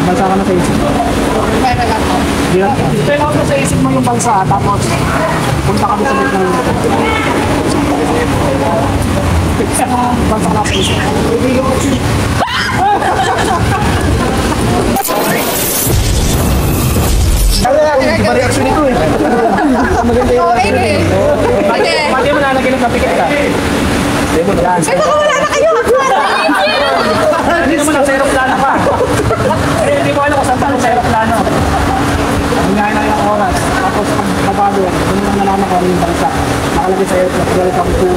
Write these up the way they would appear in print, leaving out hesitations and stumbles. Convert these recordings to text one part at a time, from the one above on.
Bansa ka na sa isip mo. Meron ako. Stay out na sa isip mo yung bansa, tapos punta kami sa bitna yung bansa ka na sa isip mo. Di ba reaction ito eh? Maganda yung Okay eh. Sige. Pati mo nalagyan ng kapikit ka. Hindi mo na. Ay, baka wala na kayo. Hindi naman ang aeroplano pa. Hindi ko alam kung saan tayo sa aeroplano. Ang ngayon na yung oras. Tapos pagbabago yan, doon lang nalaman ko ano yung bansa. Nakalagay sa airplane, welcome to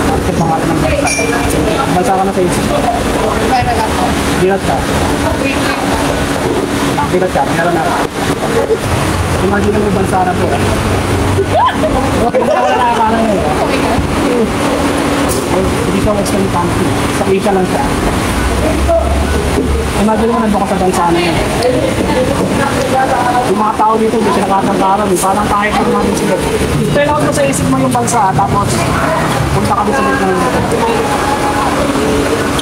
ang pangalan ng bansa. Bansa ka na sa isip. Meron ako. Bilat ka. Bilat ka, meron ako. Imagine mo yung bansa na po. Okay, wala na akala nyo. Hindi ka Western country. Sa Asia lang siya. Imagine mo nandun ka sa bansa na yun. Yung mga tao dito, hindi sila nakakagaran. Parang tayo pa natin sila. Stay out mo sa isip mo yung bansa, tapos punta kami sa mga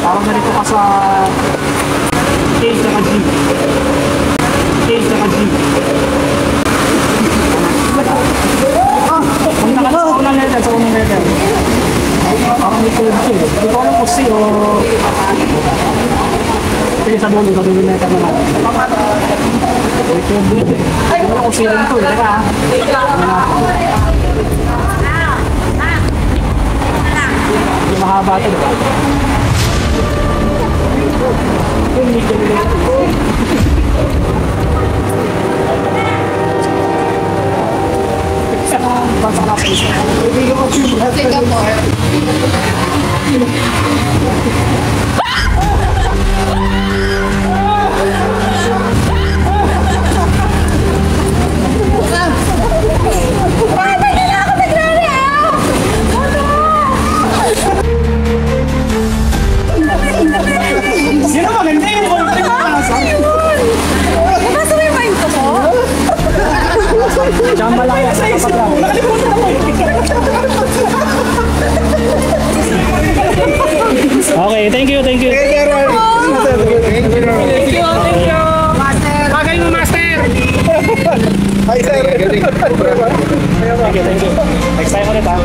parang ganito ka sa stage na ka-jeep. Stage na ka-jeep. Punta ka sa unang level, sa unang level. Parang may tulad siya. Hindi ko alam kung si o... Sige sa dulo na ito naman. Ay, wala kung sila nito eh. Teka ha. Hindi mahaba ito. Bansa na sa isa. Singapore. Sino maganda yung boyfriend mo? Nabasa mo yung mind ko mo? Chamba lang yan. Nakalimutan ako eh. Okay, thank you, thank you. Thank you. Master. Bagay mo, Master. Hi, sir. Thank you, thank you. Next time ulit ha.